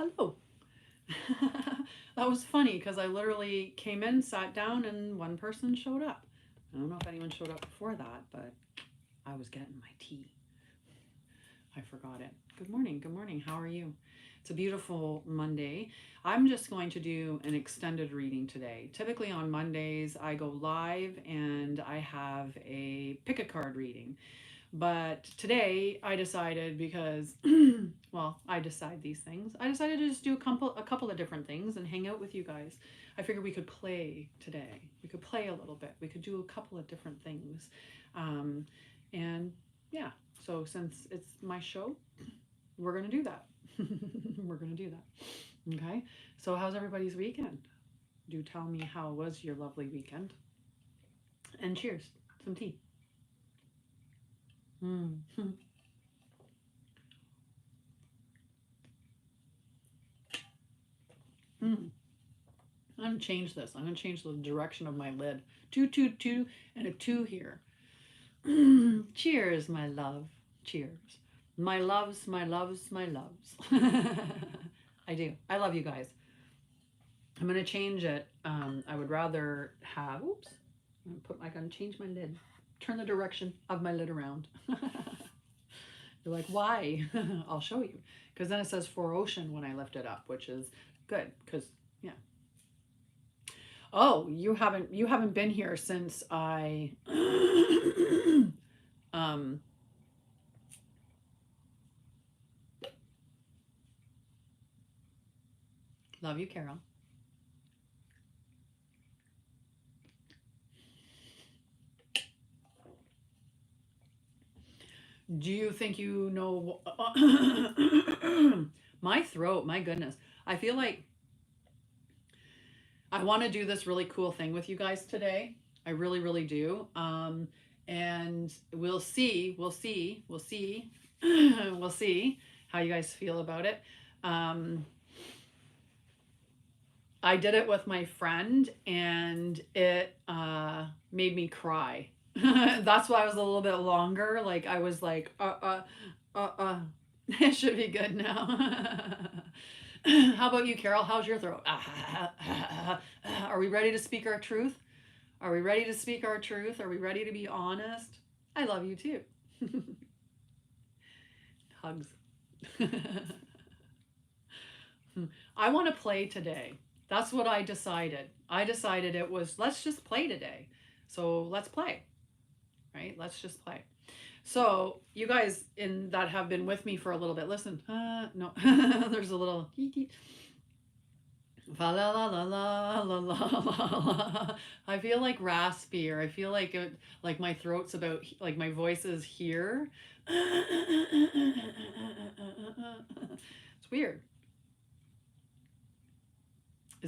Hello. That was funny because I literally came in, sat down, and one person showed up. I don't know if anyone showed up before that, but I was getting my tea. I forgot it. Good morning. Good morning. How are you? It's a beautiful Monday. I'm just going to do an extended reading today. Typically on Mondays, I go live and I have a pick a card reading. But today I decided because, well, I decide these things. I decided to just do a couple of different things and hang out with you guys. I figured we could play today. We could play a little bit. We could do a couple of different things. Um, and yeah, so since it's my show, we're going to do that. We're going to do that. Okay. So, how's everybody's weekend? Do tell me how was your lovely weekend. And cheers. Some tea. Mm. Mm. I'm going to change this. I'm going to change the direction of my lid. Two, two, two, and a two here. Cheers, my love. Cheers. My loves, my loves, my loves. I do. I love you guys. I'm going to change it. I would rather have, oops, I'm going to change my lid. Turn the direction of my lid around. You're like, why? I'll show you. Because then it says for ocean when I lift it up, which is good. Because, yeah. Oh, you haven't been here since I um love you, Carol. Do you think you know my throat, my goodness. I feel like I want to do this really cool thing with you guys today. I really, really do. And we'll see, we'll see, we'll see, we'll see how you guys feel about it. Um, I did it with my friend and it made me cry. That's why I was a little bit longer. Like I was like, it should be good now. How about you, Carol? How's your throat? Are we ready to speak our truth? Are we ready to speak our truth? Are we ready to be honest? I love you too. Hugs. I want to play today. That's what I decided. I decided it was let's just play today. So let's play, right? Let's just play. So you guys in that have been with me for a little bit, listen. No, there's a little. La la la la la la la. I feel like raspy, or I feel like like my throat's about, like my voice is here. It's weird.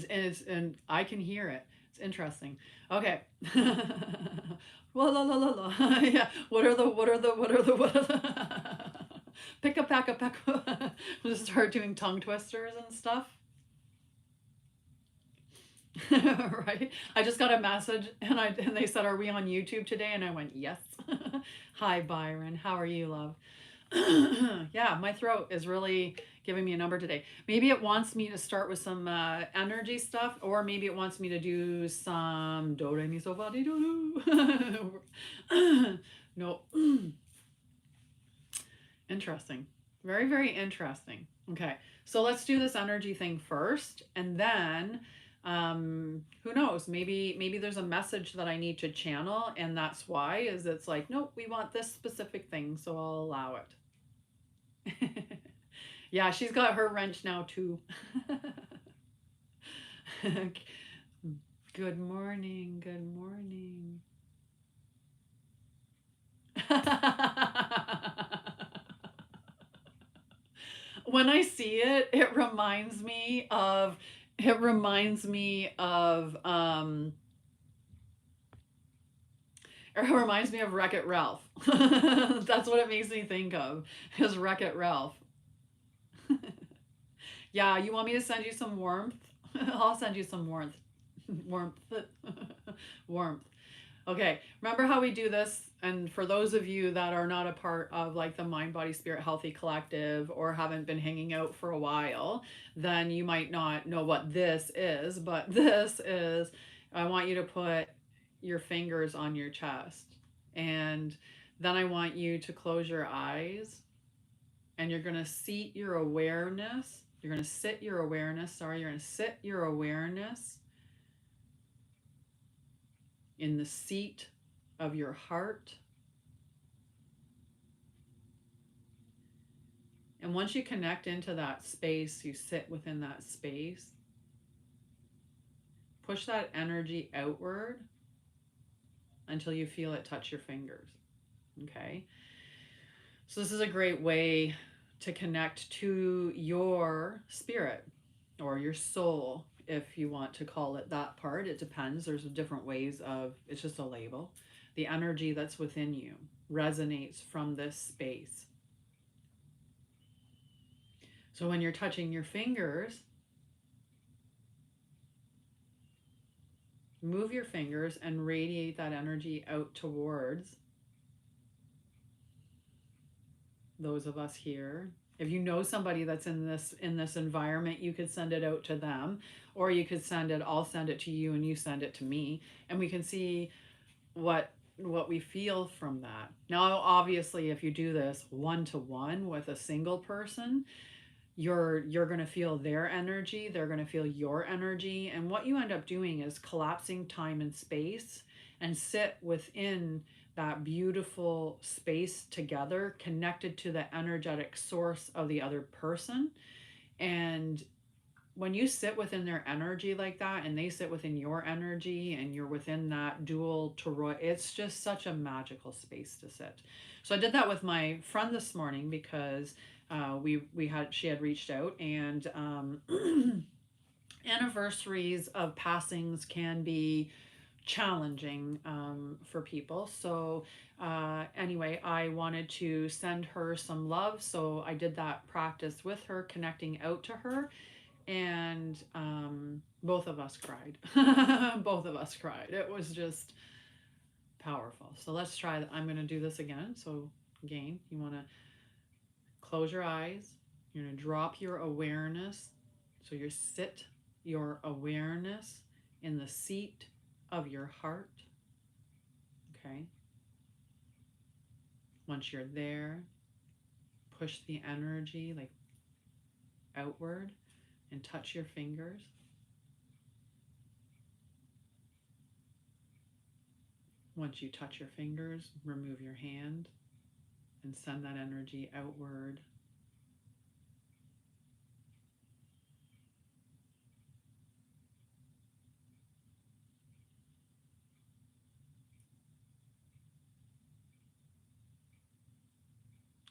And I can hear it. It's interesting. Okay. La la la la la. Yeah. What are the pick a pack a peck. We'll just start doing tongue twisters and stuff. Right. I just got a message and they said, "Are we on YouTube today?" And I went, "Yes." Hi Byron. How are you, love? Yeah, my throat is really giving me a number today. Maybe it wants me to start with some energy stuff, or maybe it wants me to do some do re mi so fa di do do. No, interesting. Very, very interesting. Okay, so let's do this energy thing first, and then who knows? Maybe there's a message that I need to channel, and that's why is it's like, nope, we want this specific thing, so I'll allow it. Yeah, she's got her wrench now too. Good morning. Good morning. When I see it, it reminds me of Wreck-It Ralph. That's what it makes me think of, is Wreck-It Ralph. Yeah, you want me to send you some warmth? I'll send you some warmth. Warmth. Warmth. Okay, remember how we do this? And for those of you that are not a part of like the Mind Body Spirit Healthy Collective or haven't been hanging out for a while, then you might not know what this is, but this is, I want you to put your fingers on your chest, and then I want you to close your eyes, and you're going to seat your awareness. You're going to sit your awareness, sorry, you're going to sit your awareness in the seat of your heart. And once you connect into that space, you sit within that space, push that energy outward until you feel it touch your fingers. Okay? So, this is a great way to connect to your spirit or your soul, if you want to call it that part. It depends. There's different ways of, it's just a label. The energy that's within you resonates from this space. So, when you're touching your fingers, move your fingers and radiate that energy out towards those of us here. If you know somebody that's in this environment, you could send it out to them, or you could send it, I'll send it to you and you send it to me, and we can see what we feel from that. Now, obviously, if you do this one to one with a single person, you're going to feel their energy, they're going to feel your energy, and what you end up doing is collapsing time and space and sit within that beautiful space together, connected to the energetic source of the other person. And when you sit within their energy like that, and they sit within your energy, and you're within that dual toroid, it's just such a magical space to sit. So I did that with my friend this morning because she had reached out, and anniversaries of passings can be challenging for people. So anyway, I wanted to send her some love, so I did that practice with her, connecting out to her, and both of us cried. Both of us cried. It was just powerful. So let's try that. I'm going to do this again. So again, you want to close your eyes. You're going to drop your awareness. So you sit your awareness in the seat of your heart. Okay. Once you're there, push the energy like outward and touch your fingers. Once you touch your fingers, remove your hand and send that energy outward.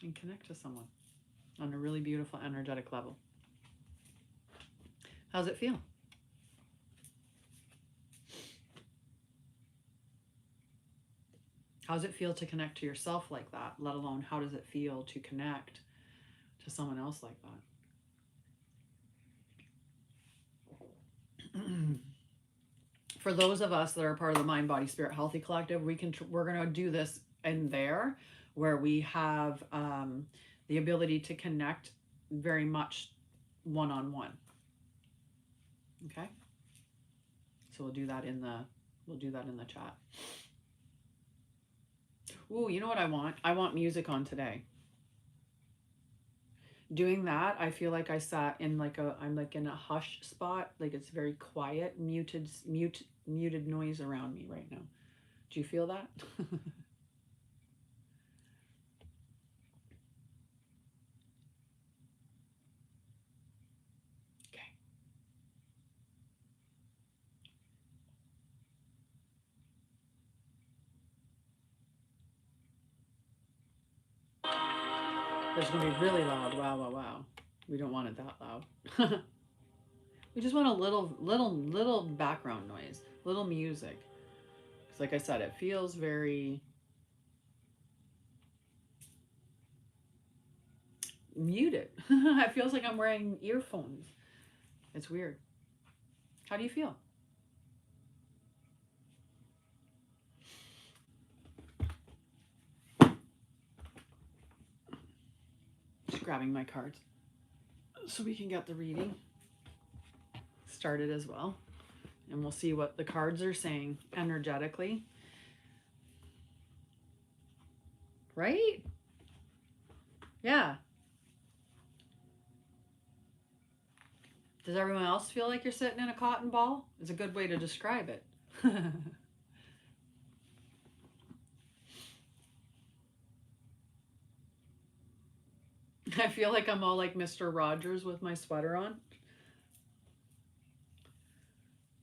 And connect to someone on a really beautiful energetic level. How's it feel? How does it feel to connect to yourself like that? Let alone, how does it feel to connect to someone else like that? For those of us that are part of the Mind Body Spirit Healthy Collective, we're going to do this in there, where we have the ability to connect very much one-on-one. Okay, so we'll do that in the chat. Ooh, you know what I want? I want music on today. Doing that, I feel like I sat in I'm like in a hush spot, like it's very quiet, muted noise around me right now. Do you feel that? Okay. It's gonna be really loud. Wow, wow, wow. We don't want it that loud. We just want a little background noise, little music. Because like I said, it feels very muted. It feels like I'm wearing earphones. It's weird. How do you feel? Just grabbing my cards so we can get the reading started as well. And we'll see what the cards are saying energetically. Right? Yeah. Does everyone else feel like you're sitting in a cotton ball? It's a good way to describe it. I feel like I'm all like Mr. Rogers with my sweater on.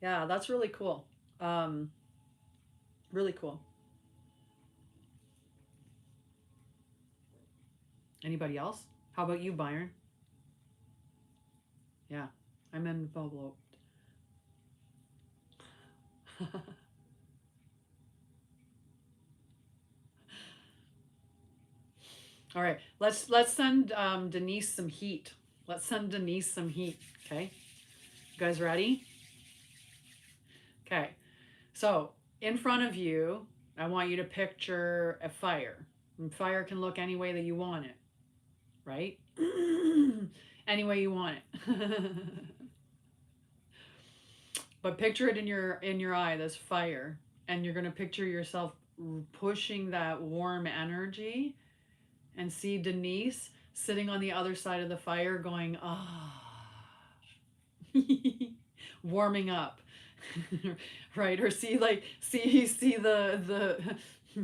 Yeah, that's really cool. Really cool. Anybody else? How about you, Byron? Yeah, I'm enveloped. All right, let's send Denise some heat. Let's send Denise some heat. Okay, you guys ready? Okay, so in front of you, I want you to picture a fire. And fire can look any way that you want it, right? Any way you want it. But picture it in your eye, this fire, and you're gonna picture yourself pushing that warm energy, and see Denise sitting on the other side of the fire, going, warming up. Right? Or see the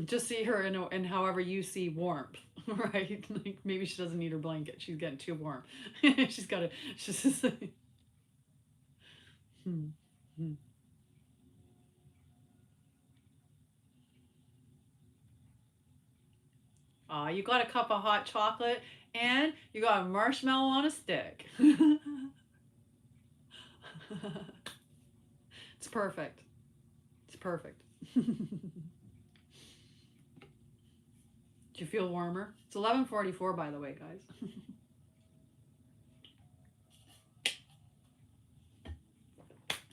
just see her in however you see warmth. Right? Like maybe she doesn't need her blanket, she's getting too warm. She's just like, you got a cup of hot chocolate and you got a marshmallow on a stick. It's perfect. It's perfect. Do you feel warmer? It's 11:44, by the way, guys.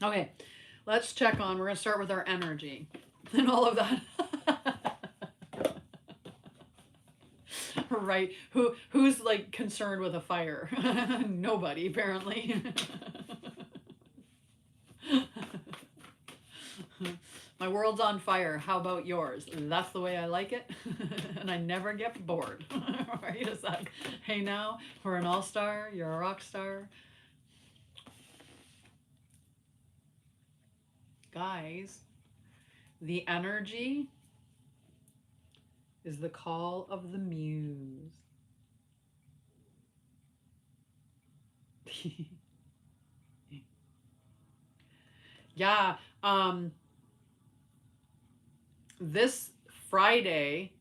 Okay, let's check on. We're going to start with our energy and all of that. Right? Who's like concerned with a fire? Nobody, apparently. My world's on fire. How about yours? That's the way I like it. And I never get bored. Right? It's like, hey, now we're an all-star. You're a rock star. Guys, the energy is the call of the muse. Yeah, this Friday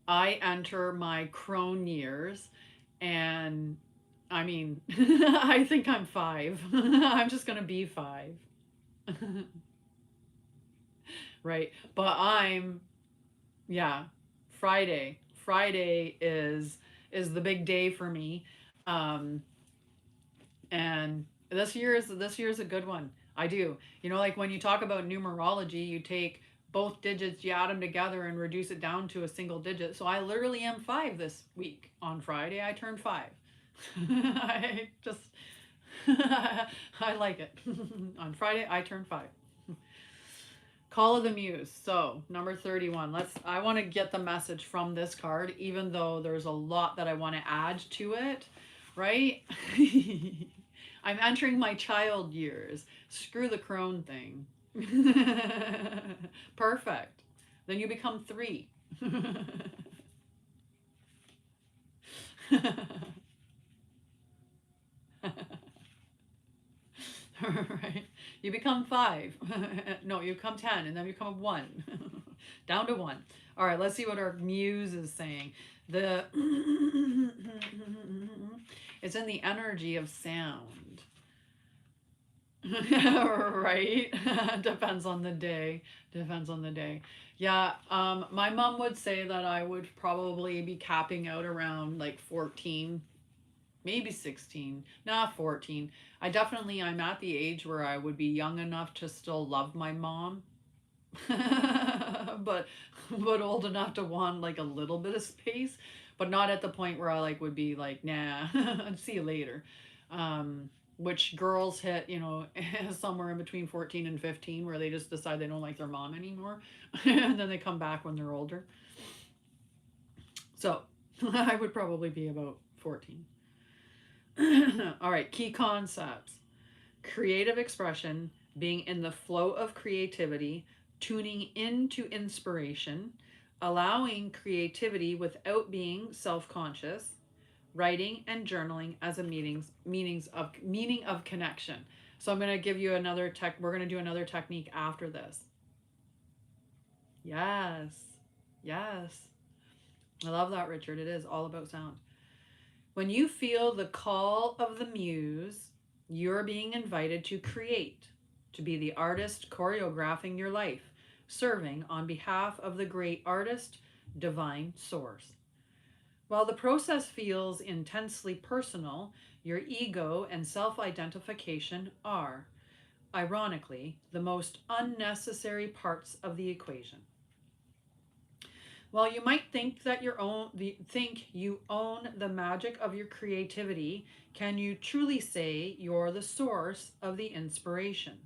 I enter my crone years, and I mean, I think I'm 5. I'm just gonna be 5. Right, but yeah, Friday is the big day for me. And this year is a good one. I do. You know, like when you talk about numerology, you take both digits, you add them together and reduce it down to a single digit. So I literally am 5 this week. On Friday, I turned 5. I just, I like it. On Friday, I turned 5. Call of the Muse. So number 31. I want to get the message from this card, even though there's a lot that I want to add to it, right? I'm entering my child years. Screw the crone thing. Perfect. Then you become 3. Right. You become 5. No, you become 10, and then you become 1. Down to 1. All right, let's see what our muse is saying. It's in the energy of sound. Right? Depends on the day. Depends on the day. Yeah, my mom would say that I would probably be capping out around like 14, maybe 16, not 14. I'm at the age where I would be young enough to still love my mom. but old enough to want like a little bit of space. but not at the point where I like would be like, nah, see you later. Which girls hit, you know, somewhere in between 14 and 15 where they just decide they don't like their mom anymore. And then they come back when they're older. So I would probably be about 14. All right, key concepts: creative expression, being in the flow of creativity, tuning into inspiration, allowing creativity without being self-conscious, writing and journaling as a meaning of connection. So I'm going to give you another tech. We're going to do another technique after this. Yes. Yes. I love that, Richard. It is all about sound. When you feel the call of the muse, you're being invited to create, to be the artist choreographing your life, serving on behalf of the great artist, divine source. While the process feels intensely personal, your ego and self identification are, ironically, the most unnecessary parts of the equation. While you might think you own the magic of your creativity, can you truly say you're the source of the inspiration?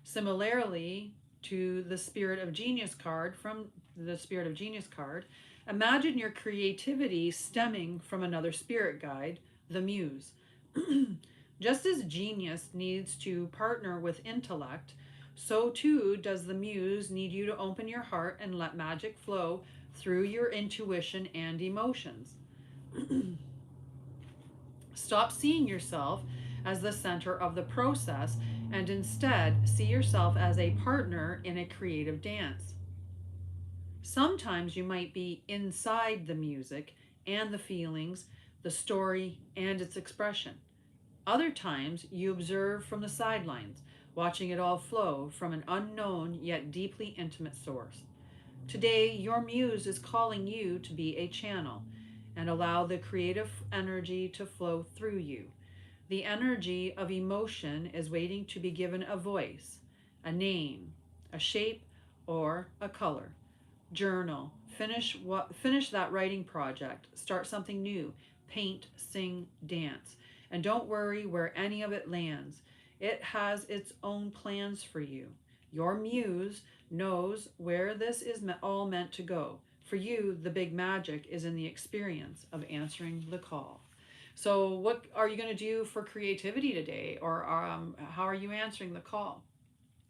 Similarly to the Spirit of Genius card from the Spirit of Genius card, imagine your creativity stemming from another spirit guide, the muse. Just as genius needs to partner with intellect, so too does the muse need you to open your heart and let magic flow through your intuition and emotions. Stop seeing yourself as the center of the process and instead see yourself as a partner in a creative dance. Sometimes you might be inside the music and the feelings, the story and its expression. Other times you observe from the sidelines, watching it all flow from an unknown yet deeply intimate source. Today, your muse is calling you to be a channel and allow the creative energy to flow through you. The energy of emotion is waiting to be given a voice, a name, a shape, or a color. Journal. Finish that writing project. Start something new. Paint, sing, dance. And don't worry where any of it lands. It has its own plans for you. Your muse knows where this is all meant to go. For you, the big magic is in the experience of answering the call. So, what are you going to do for creativity today? Or how are you answering the call?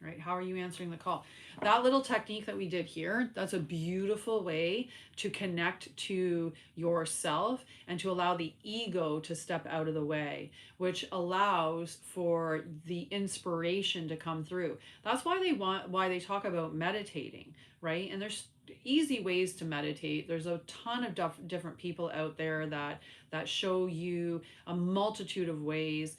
Right? How are you answering the call? That little technique that we did here, that's a beautiful way to connect to yourself and to allow the ego to step out of the way, which allows for the inspiration to come through. That's why they talk about meditating, right? And there's easy ways to meditate. There's a ton of different people out there that show you a multitude of ways.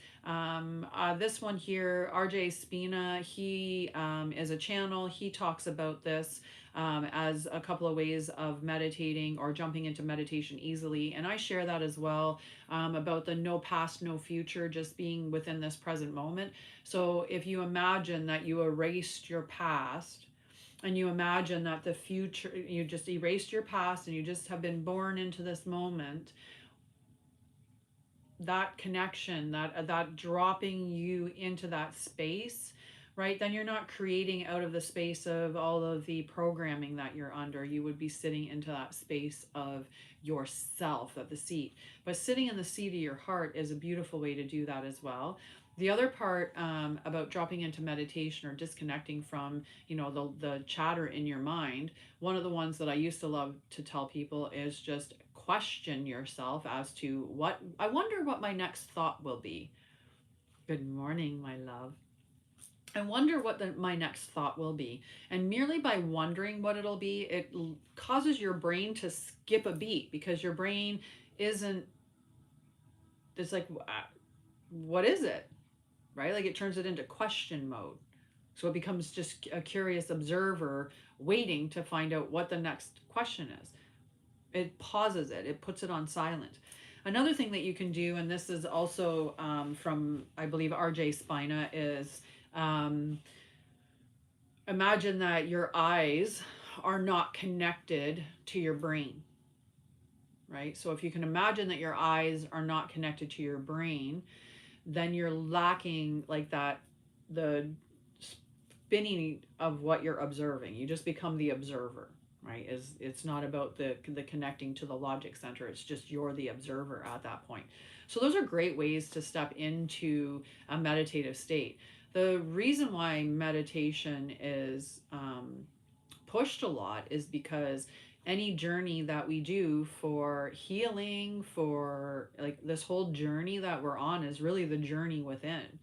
This one here, RJ Spina, he is a channel. He talks about this as a couple of ways of meditating or jumping into meditation easily. And I share that as well, about the no past, no future, just being within this present moment. So if you imagine that you erased your past, and you imagine that the future, you just erased your past and you just have been born into this moment, that connection, that dropping you into that space, right? Then you're not creating out of the space of all of the programming that you're under. You would be sitting into that space of yourself, of the seat. But sitting in the seat of your heart is a beautiful way to do that as well. The other part, about dropping into meditation or disconnecting from, the chatter in your mind, one of the ones that I used to love to tell people is just question yourself as to I wonder what my next thought will be. Good morning, my love. I wonder what my next thought will be. And merely by wondering what it'll be, it causes your brain to skip a beat, because your brain isn't, it's like, what is it? Right? Like, it turns it into question mode. So it becomes just a curious observer waiting to find out what the next question is. It pauses it. It puts it on silent. Another thing that you can do, and this is also from, I believe, RJ Spina, is imagine that your eyes are not connected to your brain, right? So if you can imagine that your eyes are not connected to your brain, then you're lacking like that, the spinning of what you're observing. You just become the observer, right? Is it's not about the connecting to the logic center. It's just you're the observer at that point. So those are great ways to step into a meditative state. The reason why meditation is pushed a lot is because any journey that we do for healing, for like this whole journey that we're on, is really the journey within,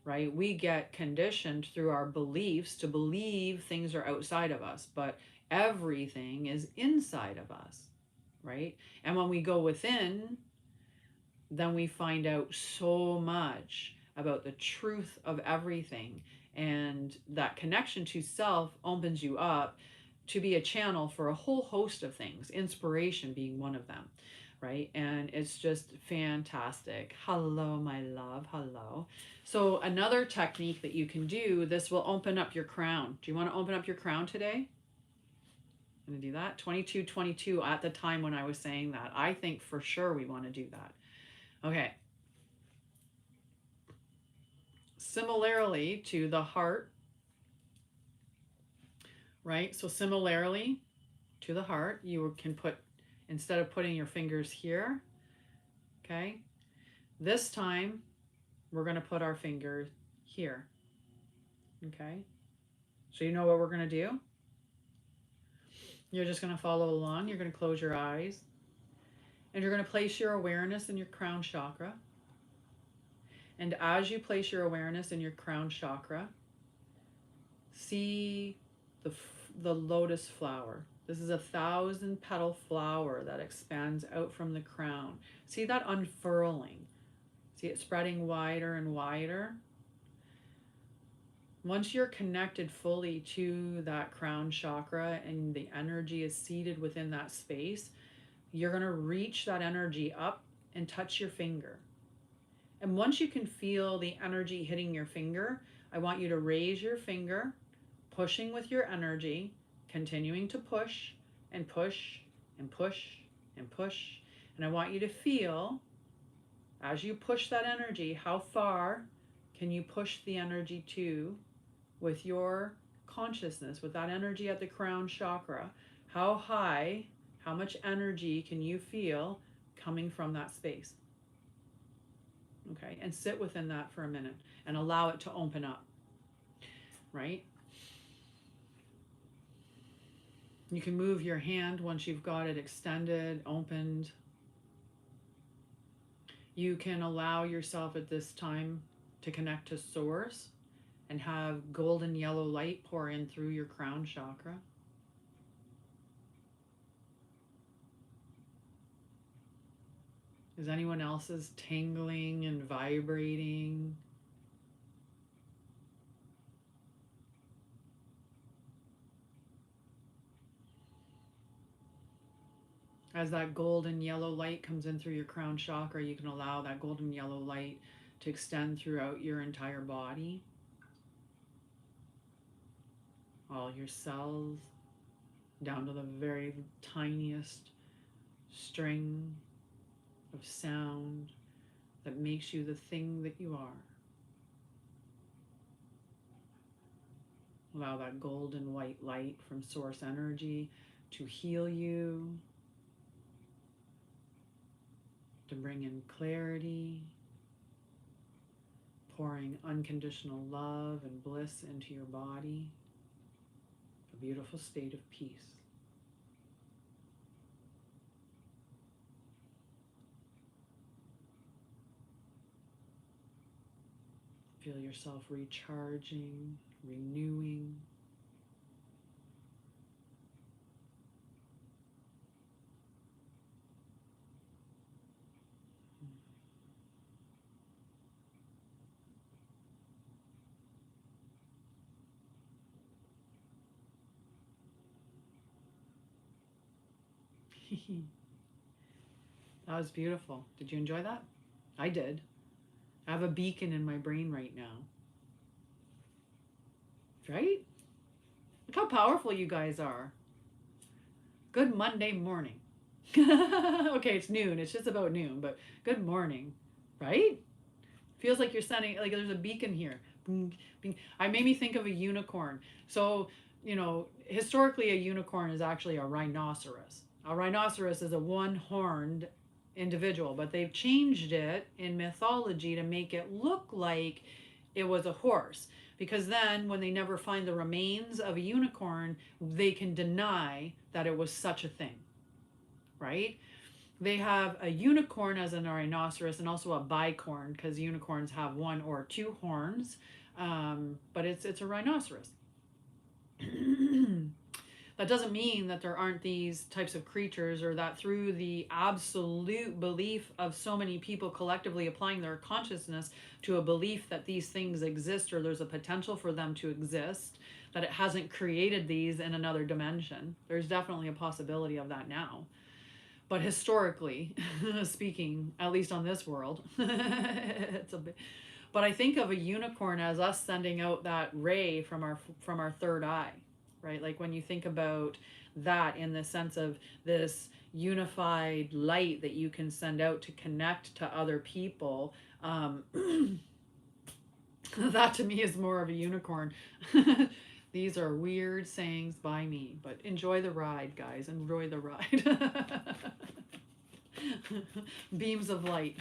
right? We get conditioned through our beliefs to believe things are outside of us, but everything is inside of us, right? And when we go within, then we find out so much about the truth of everything. And that connection to self opens you up to be a channel for a whole host of things, inspiration being one of them, right? And it's just fantastic. Hello, my love. Hello. So, another technique that you can do, this will open up your crown. Do you want to open up your crown today? I'm going to do that. 2222 at the time when I was saying that. I think for sure we want to do that. Okay. Similarly to the heart, right? So similarly to the heart, you can put, instead of putting your fingers here, okay, this time we're going to put our fingers here, okay? So you know what we're going to do? You're just going to follow along. You're going to close your eyes, and you're going to place your awareness in your crown chakra. And as you place your awareness in your crown chakra, see the lotus flower. This is a 1,000-petal flower that expands out from the crown. See that unfurling? See it spreading wider and wider? Once you're connected fully to that crown chakra and the energy is seated within that space, you're going to reach that energy up and touch your finger. And once you can feel the energy hitting your finger, I want you to raise your finger, pushing with your energy, continuing to push and push and push and push. And I want you to feel, as you push that energy, how far can you push the energy to with your consciousness, with that energy at the crown chakra? How high, how much energy can you feel coming from that space? Okay, and sit within that for a minute and allow it to open up, right? You can move your hand once you've got it extended, opened. You can allow yourself at this time to connect to source and have golden yellow light pour in through your crown chakra. Is anyone else's tingling and vibrating? As that golden yellow light comes in through your crown chakra, you can allow that golden yellow light to extend throughout your entire body. All your cells, down to the very tiniest string of sound that makes you the thing that you are. Allow that golden white light from source energy to heal you, to bring in clarity, pouring unconditional love and bliss into your body, a beautiful state of peace. Feel yourself recharging, renewing. That was beautiful. Did you enjoy that? I did. I have a beacon in my brain right now. Right? Look how powerful you guys are. Good Monday morning. Okay, it's noon. It's just about noon, but good morning, right? Feels like you're sending, like there's a beacon here. Bing, bing. I made me think of a unicorn. So, historically, a unicorn is actually a rhinoceros. A rhinoceros is a one-horned individual, but they've changed it in mythology to make it look like it was a horse. Because then, when they never find the remains of a unicorn, they can deny that it was such a thing, right? They have a unicorn as a rhinoceros and also a bicorn because unicorns have one or two horns, but it's a rhinoceros. That doesn't mean that there aren't these types of creatures, or that through the absolute belief of so many people collectively applying their consciousness to a belief that these things exist, or there's a potential for them to exist, that it hasn't created these in another dimension. There's definitely a possibility of that now. But historically speaking, at least on this world, it's a bit. But I think of a unicorn as us sending out that ray from our third eye, right? Like when you think about that in the sense of this unified light that you can send out to connect to other people, that to me is more of a unicorn. These are weird sayings by me, but enjoy the ride, guys. Enjoy the ride. Beams of light.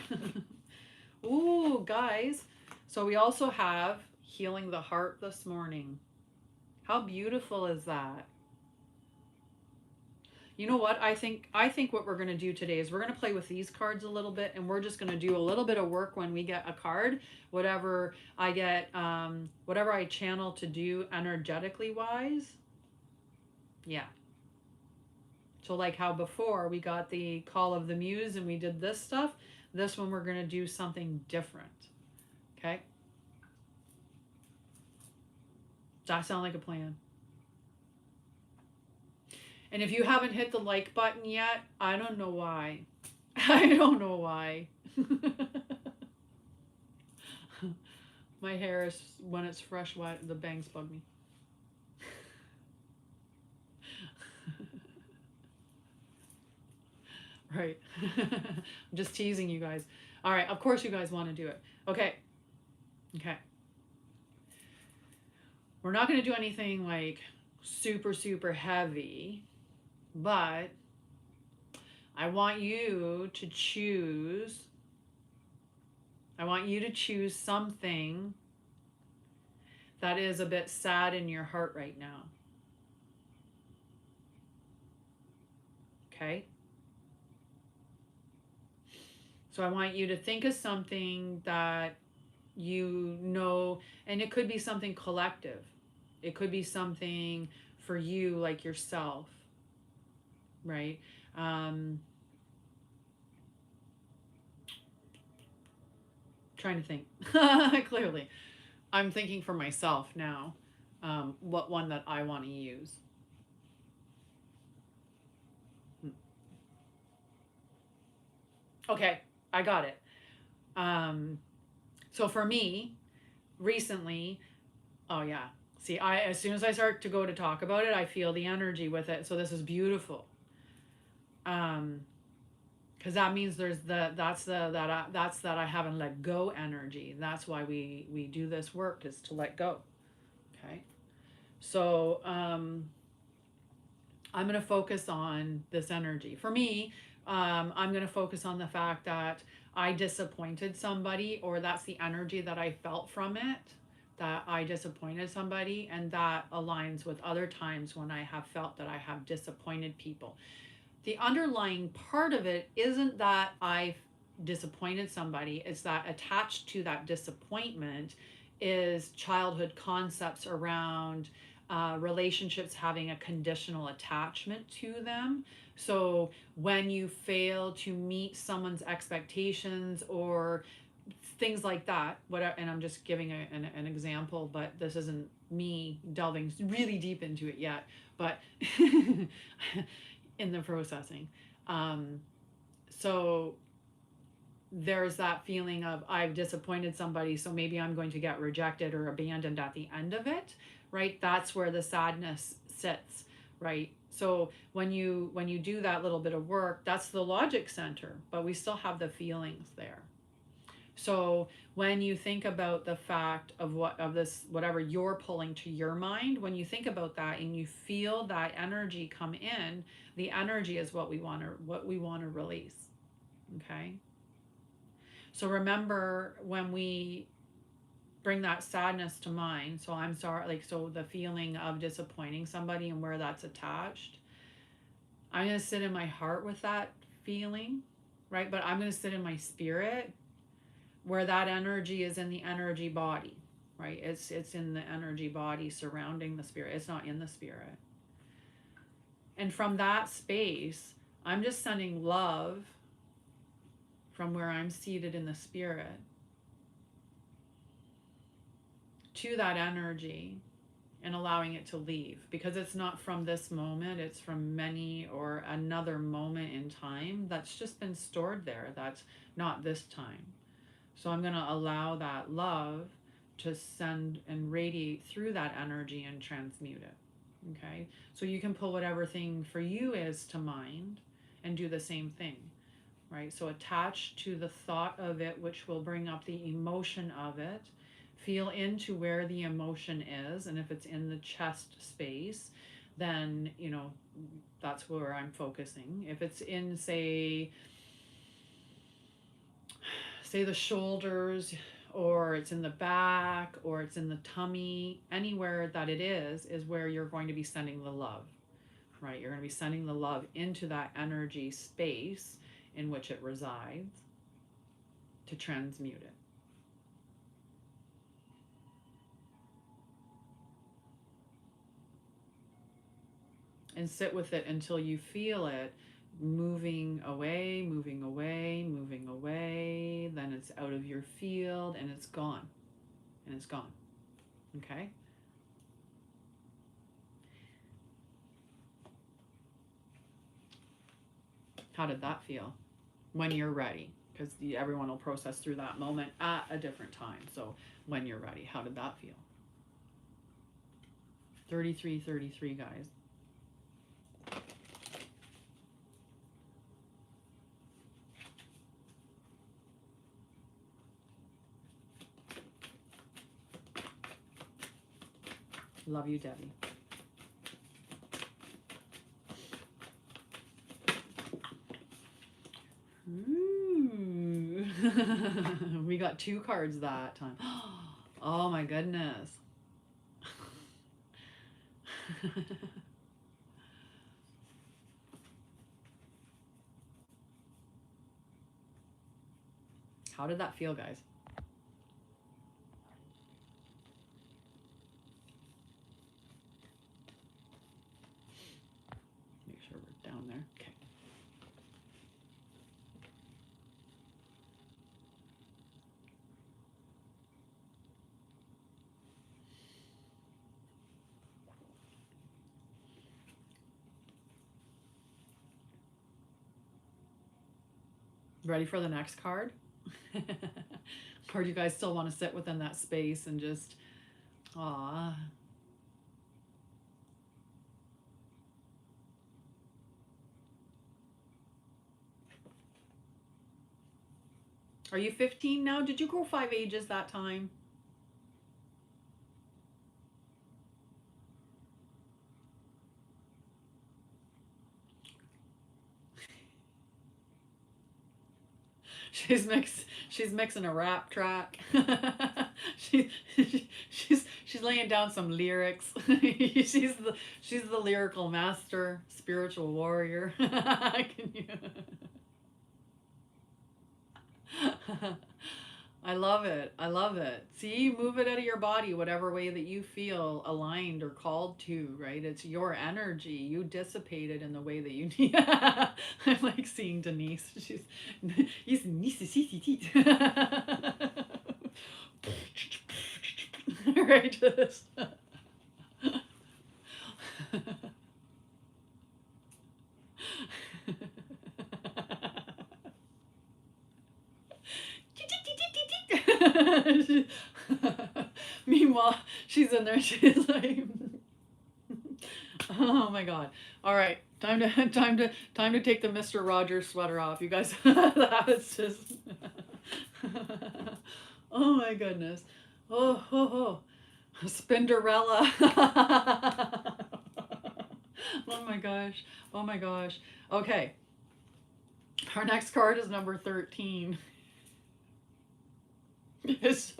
Ooh, guys. So we also have healing the heart this morning. How beautiful is that? You know what? I think what we're going to do today is we're going to play with these cards a little bit, and we're just going to do a little bit of work when we get a card, whatever I get, whatever I channel to do energetically wise. Yeah. So like how before we got the call of the muse and we did this stuff, this one we're going to do something different. Okay? Does that sound like a plan? And if you haven't hit the like button yet, I don't know why. I don't know why. My hair is, when it's fresh wet, the bangs bug me. Right. I'm just teasing you guys. All right. Of course you guys want to do it. Okay. Okay. We're not going to do anything like super, super heavy, but I want you to choose. I want you to choose something that is a bit sad in your heart right now. Okay? So I want you to think of something that you know, and it could be something collective. It could be something for you, like yourself, right? Trying to think. Clearly. I'm thinking for myself now, what one that I want to use. Okay, I got it. So for me, recently, oh yeah. See, as soon as I start to go to talk about it, I feel the energy with it. So this is beautiful. Because that means that's that I haven't let go energy. That's why we do this work, is to let go. Okay. So I'm going to focus on this energy. For me, I'm going to focus on the fact that I disappointed somebody, or that's the energy that I felt from it, that I disappointed somebody, and that aligns with other times when I have felt that I have disappointed people. The underlying part of it isn't that I've disappointed somebody, it's that attached to that disappointment is childhood concepts around relationships having a conditional attachment to them. So when you fail to meet someone's expectations or things like that, whatever, and I'm just giving an example, but this isn't me delving really deep into it yet, but in the processing. So there's that feeling of I've disappointed somebody, so maybe I'm going to get rejected or abandoned at the end of it, right? That's where the sadness sits. right? So when you do that little bit of work, that's the logic center, but we still have the feelings there. So when you think about the fact of this, whatever you're pulling to your mind, when you think about that and you feel that energy come in, the energy is what we want to release. Okay? So remember when we bring that sadness to mind, so I'm sorry, like, so the feeling of disappointing somebody and where that's attached, I'm going to sit in my heart with that feeling, right? But I'm going to sit in my spirit where that energy is in the energy body, right? It's in the energy body surrounding the spirit. It's not in the spirit. And from that space, I'm just sending love from where I'm seated in the spirit to that energy and allowing it to leave, because it's not from this moment, it's from many or another moment in time that's just been stored there. That's not this time. So I'm going to allow that love to send and radiate through that energy and transmute it. Okay? So you can pull whatever thing for you is to mind and do the same thing, right? So attach to the thought of it, which will bring up the emotion of it. Feel into where the emotion is. And if it's in the chest space, then, that's where I'm focusing. If it's in, say the shoulders, or it's in the back, or it's in the tummy, anywhere that it is where you're going to be sending the love, right? You're going to be sending the love into that energy space in which it resides to transmute it. And sit with it until you feel it moving away, moving away, moving away. Then it's out of your field and it's gone. And it's gone. Okay? How did that feel? When you're ready. Because everyone will process through that moment at a different time. So when you're ready, how did that feel? 33, guys. Love you, Debbie. Ooh. We got 2 cards that time. Oh my goodness. How did that feel, guys? Make sure we're down there. Okay. Ready for the next card? Or do you guys still want to sit within that space and just, ah. Are you 15 now? Did you grow 5 ages that time? She's mixing a rap track. She's laying down some lyrics. she's the lyrical master, spiritual warrior. Can you? I love it. I love it. See, move it out of your body, whatever way that you feel aligned or called to, right? It's your energy. You dissipate it in the way that you need. I like seeing Denise. She's right. Just Meanwhile, she's in there. She's like, Oh my God. All right. Time to take the Mr. Rogers sweater off. You guys, that was just oh my goodness. Spinderella. Oh my gosh. Oh my gosh. Okay. Our next card is number 13. It's,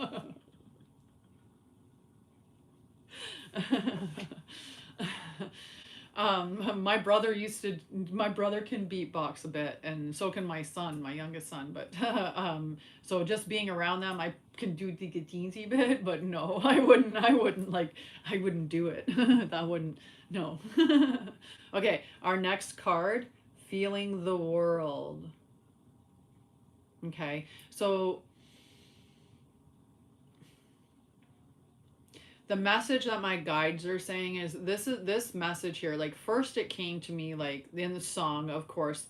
my brother can beatbox a bit, and so can my son, my youngest son. But so just being around them, I can do the teensy bit, but no, I wouldn't do it. That wouldn't, no. Okay, our next card, feeling the world. Okay, so the message that my guides are saying is this message here, like first it came to me like in the song, of course,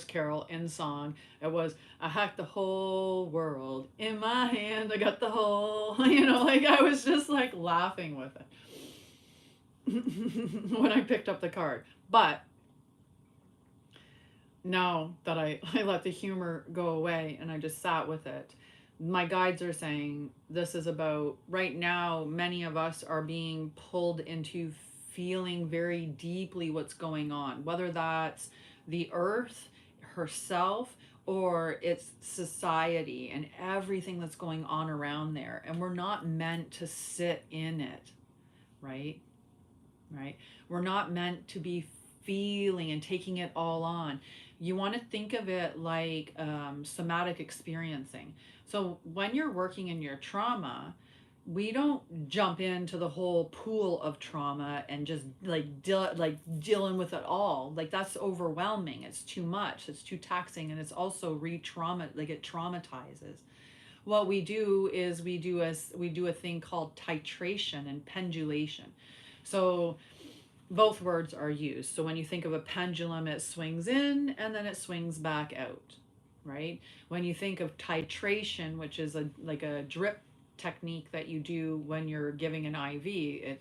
Carol, in song it was, I hacked the whole world in my hand, I got the whole like I was just like laughing with it when I picked up the card. But now that I let the humor go away and I just sat with it, my guides are saying this is about right now, many of us are being pulled into feeling very deeply what's going on, whether that's the earth herself or it's society and everything that's going on around there. And we're not meant to sit in it, right? Right? We're not meant to be feeling and taking it all on. You want to think of it like somatic experiencing. So when you're working in your trauma, we don't jump into the whole pool of trauma and just like dealing with it all. Like that's overwhelming. It's too much. It's too taxing, and it's also re-trauma. Like it traumatizes. What we do is we do a thing called titration and pendulation. So both words are used. So when you think of a pendulum, it swings in and then it swings back out, right? When you think of titration, which is like a drip technique that you do when you're giving an IV,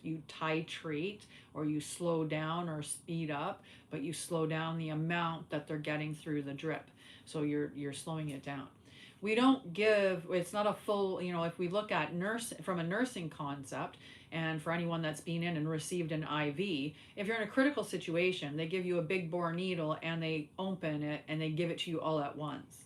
you titrate or you slow down or speed up, but you slow down the amount that they're getting through the drip. So you're slowing it down. We don't give, it's not a full, if we look at nurse from a nursing concept, and for anyone that's been in and received an IV, if you're in a critical situation, they give you a big bore needle and they open it and they give it to you all at once.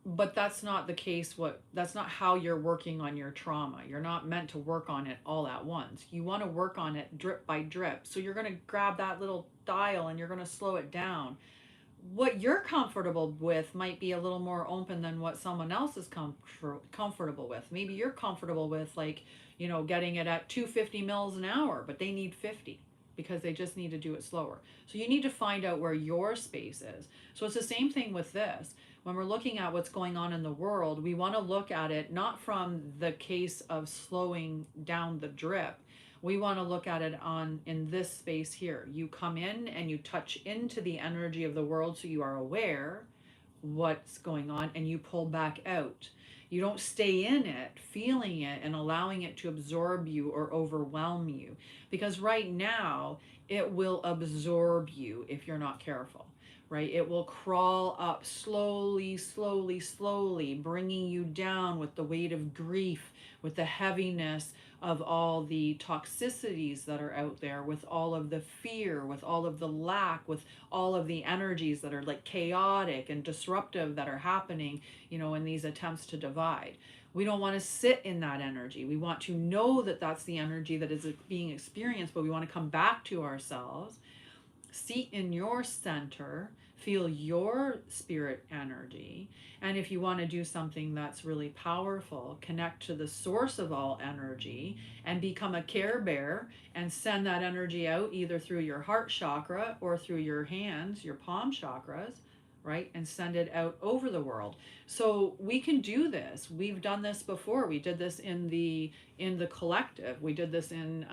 But that's not the case. That's not how you're working on your trauma. You're not meant to work on it all at once. You want to work on it drip by drip. So you're going to grab that little dial and you're going to slow it down. What you're comfortable with might be a little more open than what someone else is comfortable with. Maybe you're comfortable with getting it at 250 mils an hour, but they need 50 because they just need to do it slower. So you need to find out where your space is. So it's the same thing with this. When we're looking at what's going on in the world, we want to look at it not from the case of slowing down the drip. We want to look at it in this space here. You come in and you touch into the energy of the world so you are aware what's going on, and you pull back out. You don't stay in it, feeling it and allowing it to absorb you or overwhelm you, because right now it will absorb you if you're not careful. Right? It will crawl up slowly, slowly, slowly, bringing you down with the weight of grief, with the heaviness of all the toxicities that are out there, with all of the fear, with all of the lack, with all of the energies that are like chaotic and disruptive that are happening, in these attempts to divide. We don't want to sit in that energy. We want to know that that's the energy that is being experienced, but we want to come back to ourselves, seat in your center, feel your spirit energy. And if you want to do something that's really powerful, connect to the source of all energy and become a care bear and send that energy out either through your heart chakra or through your hands, your palm chakras, right? And send it out over the world. So we can do this. We've done this before. We did this in the collective. We did this in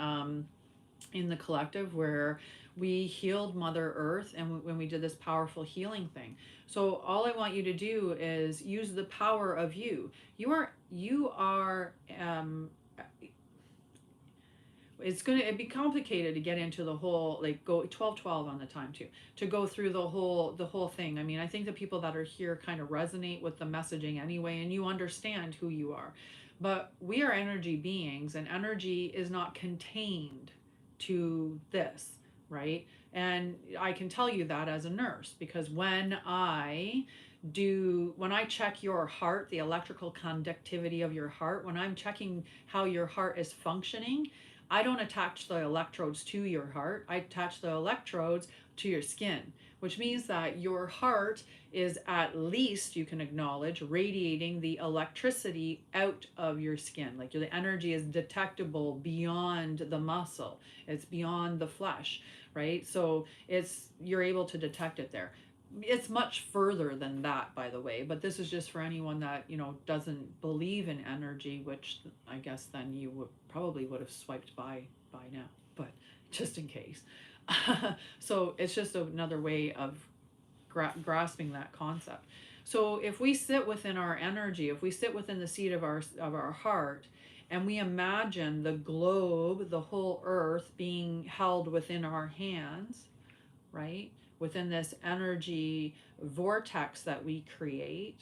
the collective where we healed Mother Earth, and when we did this powerful healing thing. So all I want you to do is use the power of you. You are it'd be complicated to get into the whole, like, go 12-12 on the time too, to go through the whole thing. I mean, I think the people that are here kind of resonate with the messaging anyway, and you understand who you are. But we are energy beings, and energy is not contained to this, right? And I can tell you that as a nurse, because when I check your heart, the electrical conductivity of your heart, when I'm checking how your heart is functioning, I don't attach the electrodes to your heart. I attach the electrodes to your skin, which means that your heart is, at least you can acknowledge, radiating the electricity out of your skin. Like, the energy is detectable beyond the muscle. It's beyond the flesh, right? So you're able to detect it there. It's much further than that, by the way, but this is just for anyone that doesn't believe in energy, which I guess then you would have swiped by now, but just in case. So it's just another way of grasping that concept. So if we sit within our energy, if we sit within the seat of our heart, and we imagine the globe, the whole earth, being held within our hands, right? Within this energy vortex that we create.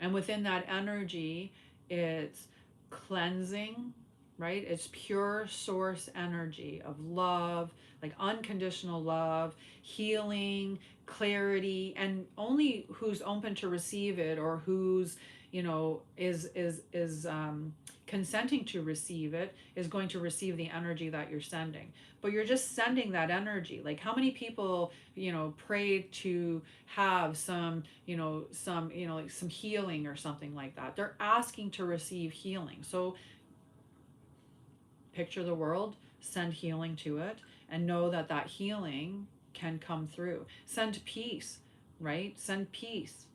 And within that energy, it's cleansing, right? It's pure source energy of love, like unconditional love, healing, clarity, and only who's open to receive it, or who's, is consenting to receive it, is going to receive the energy that you're sending. But you're just sending that energy. Like, how many people, prayed to have some like some healing or something like that? They're asking to receive healing. So picture the world, send healing to it, and know that that healing can come through. Send peace, right? Send peace.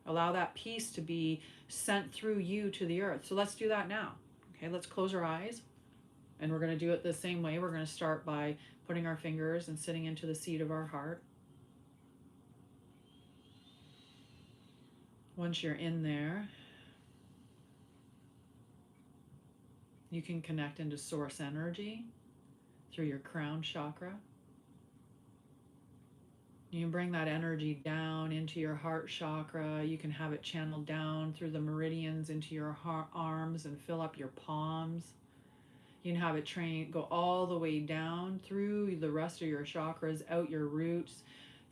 Allow that peace to be sent through you to the earth. So let's do that now. Okay, let's close our eyes. And we're going to do it the same way. We're going to start by putting our fingers and sitting into the seat of our heart. Once you're in there, you can connect into source energy through your crown chakra. You can bring that energy down into your heart chakra. You can have it channeled down through the meridians into your arms and fill up your palms. You can have it go all the way down through the rest of your chakras, out your roots,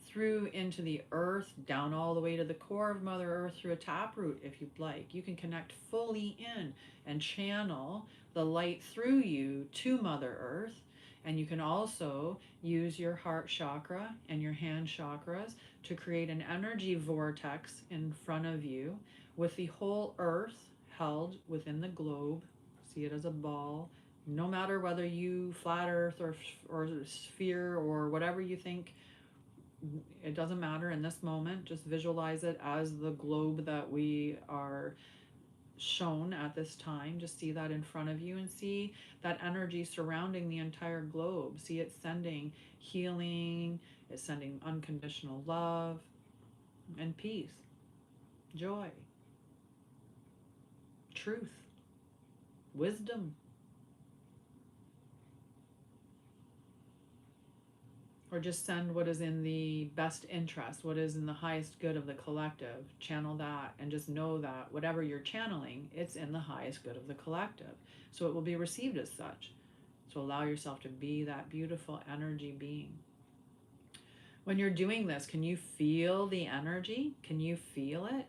through into the earth, down all the way to the core of Mother Earth through a taproot if you'd like. You can connect fully in and channel the light through you to Mother Earth. And you can also use your heart chakra and your hand chakras to create an energy vortex in front of you with the whole earth held within the globe. See it as a ball. No matter whether you flat earth or sphere or whatever you think, it doesn't matter in this moment. Just visualize it as the globe that we are shown at this time. Just see that in front of you and see that energy surrounding the entire globe. See it sending healing, it's sending unconditional love and peace, joy, truth, wisdom. Or just send what is in the best interest, what is in the highest good of the collective. Channel that and just know that whatever you're channeling, it's in the highest good of the collective. So it will be received as such. So allow yourself to be that beautiful energy being. When you're doing this, can you feel the energy? Can you feel it?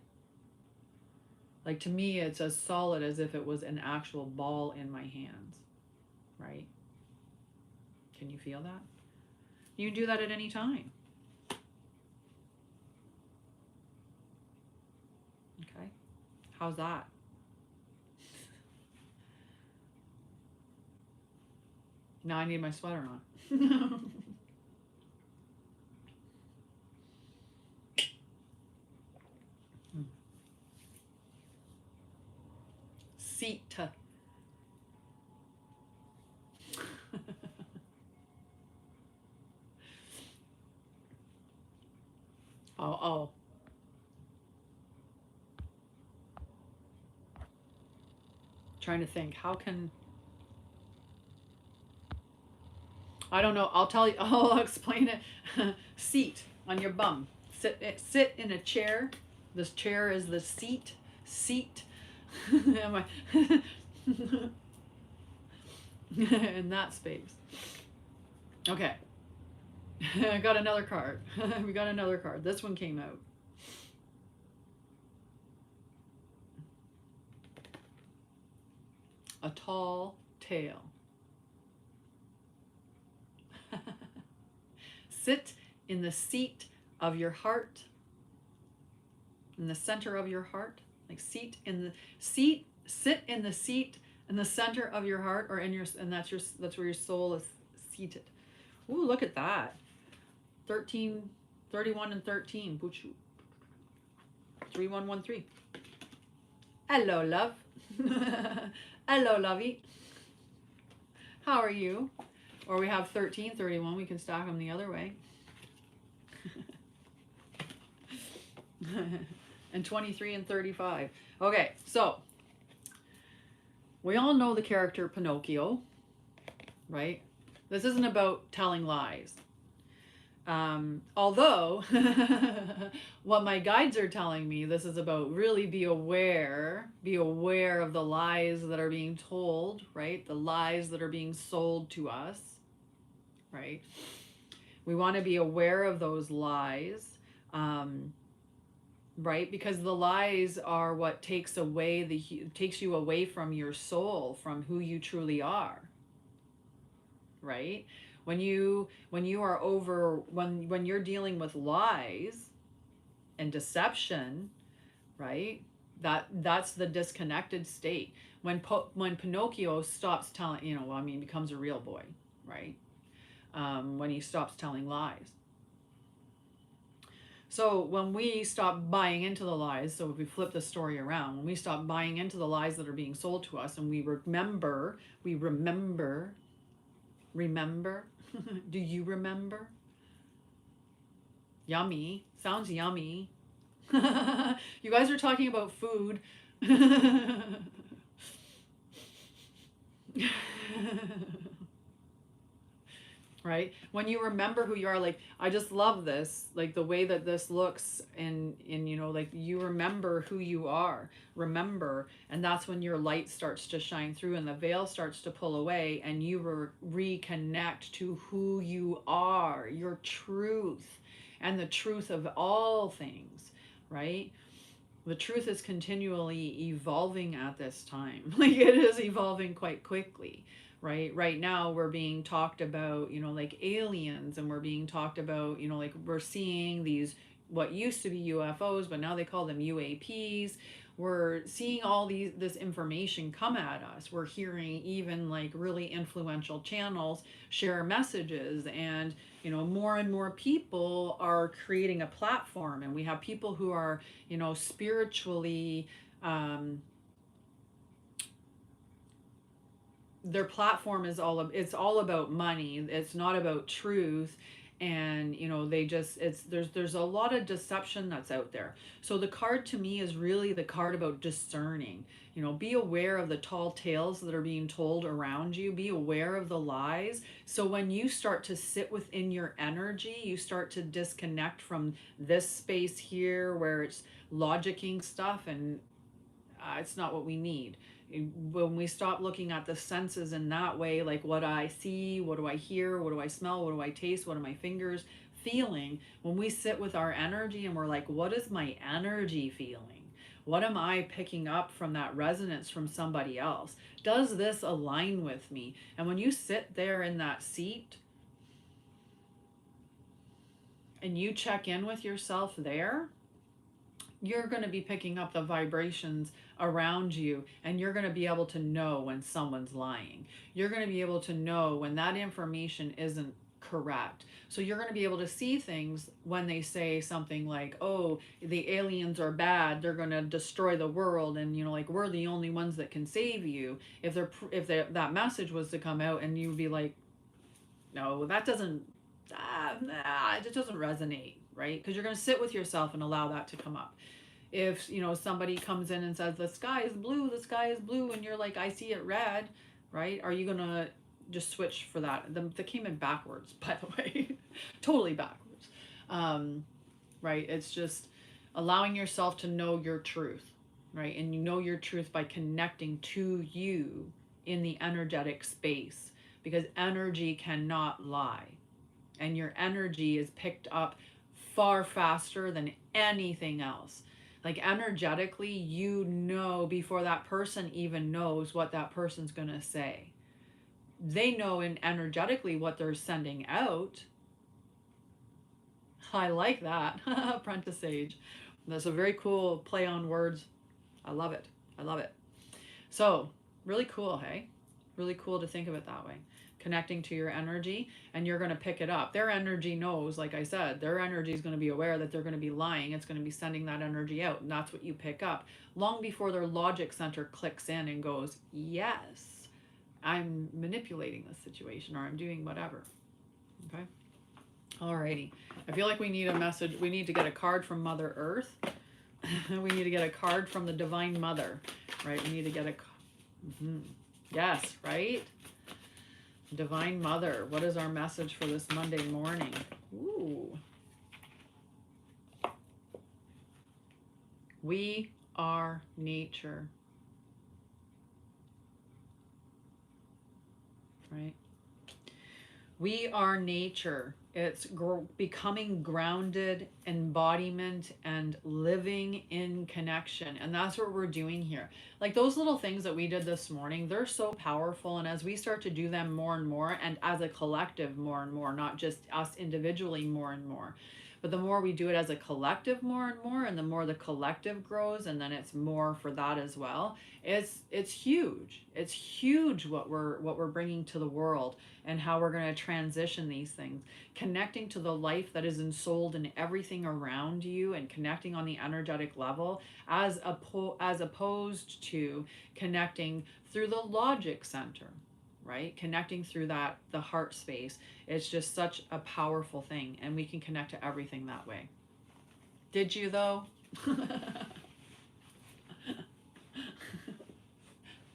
Like, to me, it's as solid as if it was an actual ball in my hands, right? Can you feel that? You can do that at any time. Okay. How's that? Now I need my sweater on. Seat. Oh. Trying to think, how can I don't know. I'll tell you. I'll explain it. Seat on your bum. Sit in a chair. This chair is the seat. Seat. Am I in that space? Okay. I got another card. We got another card. This one came out. A tall tale. Sit in the seat of your heart, in the center of your heart, like sit in the seat in the center of your heart, or in your, and that's where your soul is seated. Ooh, look at that. 13, 31 and 13. 3113. Hello, love. Hello, lovey. How are you? Or we have 13, 31. We can stack them the other way. And 23 and 35. Okay, so we all know the character Pinocchio, right? This isn't about telling lies. Although what my guides are telling me, this is about really be aware of the lies that are being told, right? The lies that are being sold to us, right? We want to be aware of those lies, right? Because the lies are what takes you away from your soul, from who you truly are, right? When you're dealing with lies and deception, right? That's the disconnected state. When Pinocchio stops telling, becomes a real boy, right? When he stops telling lies. So when we stop buying into the lies, so if we flip the story around, when we stop buying into the lies that are being sold to us, and we remember, do you remember? Yummy. Sounds yummy. You guys are talking about food. Right? When you remember who you are, like, I just love this, like the way that this looks, and like you remember who you are, remember, and that's when your light starts to shine through and the veil starts to pull away and you reconnect to who you are, your truth, and the truth of all things, right? The truth is continually evolving at this time. Like, it is evolving quite quickly. Right now we're being talked about, like aliens, and we're being talked about, like we're seeing these what used to be UFOs, but now they call them UAPs. We're seeing all this information come at us. We're hearing even like really influential channels share messages, and more and more people are creating a platform, and we have people who are spiritually their platform is it's all about money. It's not about truth. And there's a lot of deception that's out there. So the card to me is really the card about discerning. Be aware of the tall tales that are being told around you. Be aware of the lies. So when you start to sit within your energy, you start to disconnect from this space here where it's logicking stuff, and it's not what we need. When we stop looking at the senses in that way, like what I see, what do I hear, what do I smell, what do I taste, what are my fingers feeling, when we sit with our energy and we're like, what is my energy feeling? What am I picking up from that resonance from somebody else? Does this align with me? And when you sit there in that seat and you check in with yourself there, you're going to be picking up the vibrations around you, and you're going to be able to know when someone's lying. You're going to be able to know when that information isn't correct. So you're going to be able to see things when they say something like, oh, the aliens are bad, they're going to destroy the world, and like we're the only ones that can save you. If that message was to come out and you'd be like, no, that doesn't it just doesn't resonate, right? Because you're going to sit with yourself and allow that to come up. If somebody comes in and says the sky is blue, and you're like, I see it red, right? Are you going to just switch for that. They came in backwards, by the way, totally backwards. Right? It's just allowing yourself to know your truth, right? And you know your truth by connecting to you in the energetic space, because energy cannot lie. And your energy is picked up far faster than anything else. Like energetically, you know before that person even knows what that person's going to say. They know in energetically what they're sending out. I like that. Apprentice Sage. That's a very cool play on words. I love it. I love it. So, really cool, hey? Really cool to think of it that way. Connecting to your energy, and you're going to pick it up. Their energy knows, like I said, their energy is going to be aware that they're going to be lying. It's going to be sending that energy out, and that's what you pick up. Long before their logic center clicks in and goes, yes, I'm manipulating this situation, or I'm doing whatever. Okay? Alrighty. I feel like we need a message. We need to get a card from Mother Earth. We need to get a card from the Divine Mother, right? We need to get a... Yes, right? Divine Mother, what is our message for this Monday morning? Ooh. We are nature. Right? We are nature. It's becoming grounded, embodiment, and living in connection. And that's what we're doing here. Like those little things that we did this morning, they're so powerful. And as we start to do them more and more, and as a collective more and more, not just us individually more and more, but the more we do it as a collective more and more, and the more the collective grows, and then it's more for that as well. It's huge. It's huge what we're bringing to the world, and how we're going to transition these things. Connecting to the life that is ensouled in everything around you, and connecting on the energetic level, as opposed to connecting through the logic center. Right? Connecting through the heart space. It's just such a powerful thing, and we can connect to everything that way. Did you though?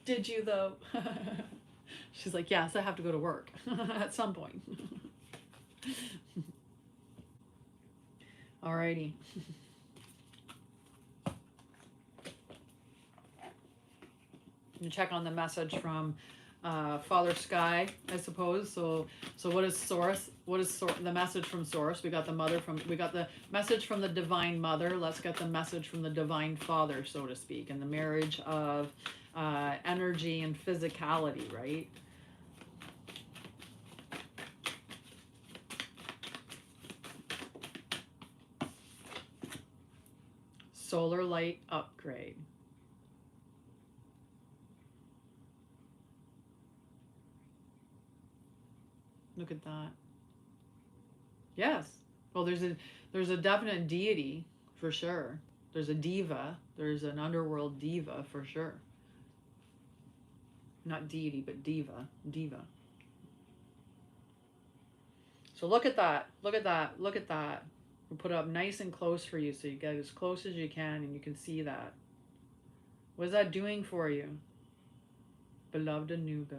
Did you though? She's like, yes, I have to go to work at some point. Alrighty. You check on the message from Father Sky, I suppose. So what is Source? What is the message from Source? We got the message from the Divine Mother. Let's get the message from the Divine Father, so to speak, and the marriage of energy and physicality, right? Solar light upgrade. Look at that. Yes. Well, there's a definite deity for sure. There's a diva. There's an underworld diva for sure. Not deity, but diva. Diva. So look at that. Look at that. Look at that. We'll put it up nice and close for you, so you get as close as you can, and you can see that. What is that doing for you? Beloved Anubis.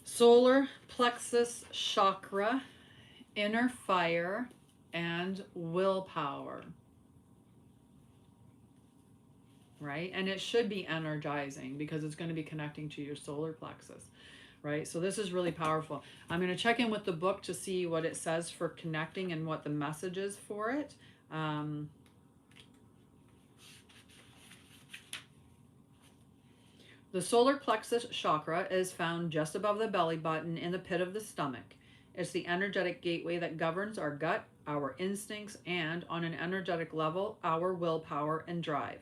Solar plexus chakra, inner fire, and willpower. Right? And it should be energizing, because it's going to be connecting to your solar plexus. Right? So this is really powerful. I'm going to check in with the book to see what it says for connecting and what the message is for it. The solar plexus chakra is found just above the belly button in the pit of the stomach. It's the energetic gateway that governs our gut, our instincts, and, on an energetic level, our willpower and drive.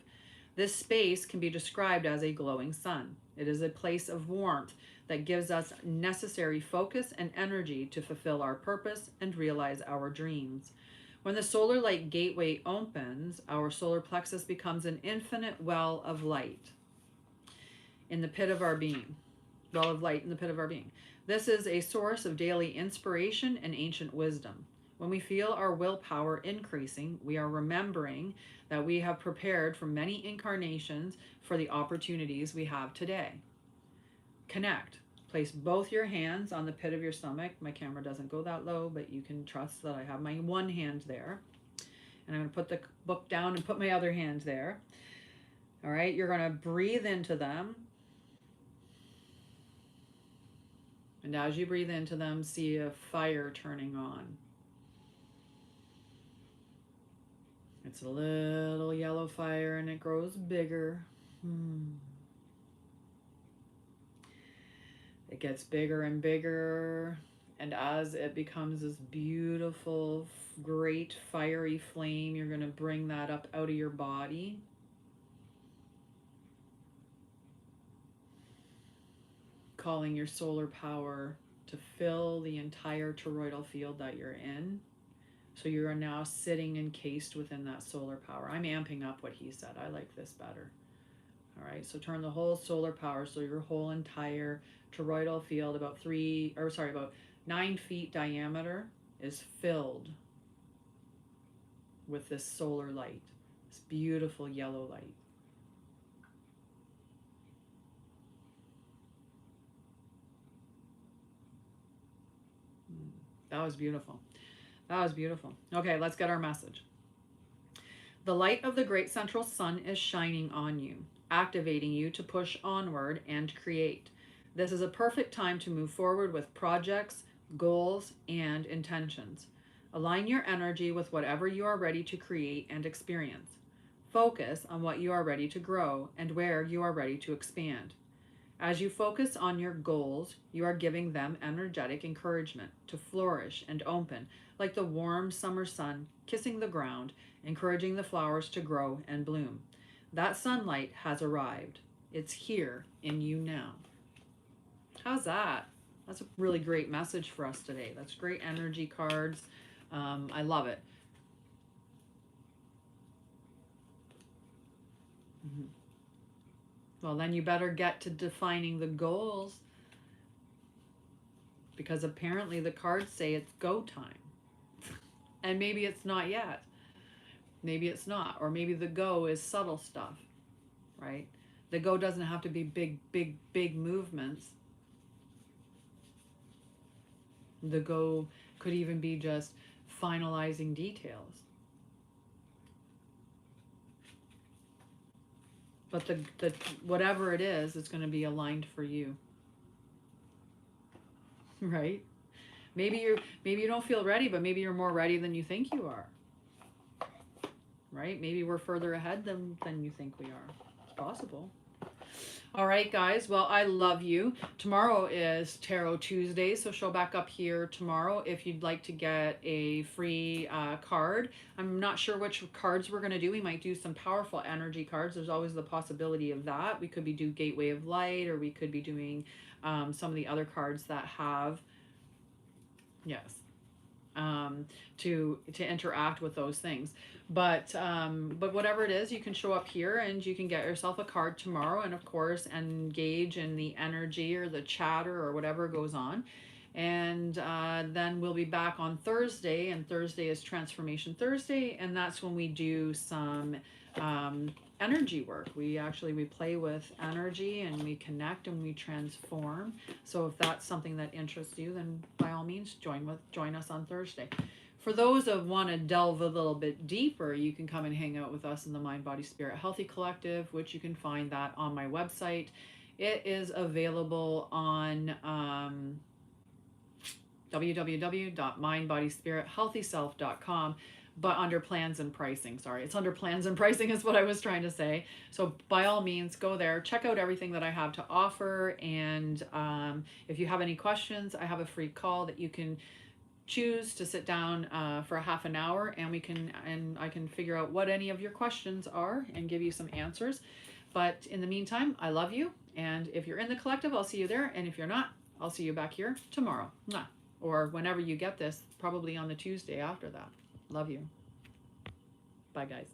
This space can be described as a glowing sun. It is a place of warmth that gives us necessary focus and energy to fulfill our purpose and realize our dreams. When the solar light gateway opens, our solar plexus becomes an infinite well of light in the pit of our being. Well of light in the pit of our being. This is a source of daily inspiration and ancient wisdom. When we feel our willpower increasing, we are remembering that we have prepared for many incarnations for the opportunities we have today. Connect. Place both your hands on the pit of your stomach. My camera doesn't go that low, but you can trust that I have my one hand there. And I'm going to put the book down and put my other hand there. All right, you're going to breathe into them. And as you breathe into them, see a fire turning on. It's a little yellow fire and it grows bigger. It gets bigger and bigger. And as it becomes this beautiful, great fiery flame, you're going to bring that up out of your body. Calling your solar power to fill the entire toroidal field that you're in. So you are now sitting encased within that solar power. I'm amping up what he said. I like this better. All right, so turn the whole solar power, so your whole entire toroidal field, about 9 feet diameter, is filled with this solar light, this beautiful yellow light. That was beautiful. That was beautiful. Okay, let's get our message. The light of the great central sun is shining on you, activating you to push onward and create. This is a perfect time to move forward with projects, goals, and intentions. Align your energy with whatever you are ready to create and experience. Focus on what you are ready to grow and where you are ready to expand. As you focus on your goals, you are giving them energetic encouragement to flourish and open, like the warm summer sun kissing the ground, encouraging the flowers to grow and bloom. That sunlight has arrived. It's here in you now. How's that? That's a really great message for us today. That's great energy cards. I love it. Well, then you better get to defining the goals, because apparently the cards say it's go time. And maybe it's not yet. Maybe it's not. Or maybe the go is subtle stuff, right? The go doesn't have to be big, big, big movements. The go could even be just finalizing details. But the whatever it is, it's going to be aligned for you. Right? Maybe you don't feel ready, but maybe you're more ready than you think you are. Right? Maybe we're further ahead than you think we are. It's possible. All right, guys. Well, I love you. Tomorrow is Tarot Tuesday, so show back up here tomorrow if you'd like to get a free card. I'm not sure which cards we're going to do. We might do some powerful energy cards. There's always the possibility of that. We could be doing Gateway of Light, or we could be doing some of the other cards that have, yes, to interact with those things. But whatever it is, you can show up here and you can get yourself a card tomorrow, and of course engage in the energy or the chatter or whatever goes on. And then we'll be back on Thursday, and Thursday is Transformation Thursday, and that's when we do some energy work. We play with energy and we connect and we transform. So if that's something that interests you, then by all means join us on Thursday. For those that want to delve a little bit deeper, you can come and hang out with us in the Mind, Body, Spirit Healthy Collective, which you can find that on my website. It is available on www.mindbodyspiриthealthyself.com, but under plans and pricing. Sorry, it's under plans and pricing is what I was trying to say. So by all means, go there, check out everything that I have to offer. And if you have any questions, I have a free call that you can choose to sit down for a half an hour, and I can figure out what any of your questions are and give you some answers. But in the meantime, I love you. And if you're in the collective, I'll see you there. And if you're not, I'll see you back here tomorrow. Mwah. Or whenever you get this, probably on the Tuesday after that. Love you. Bye, guys.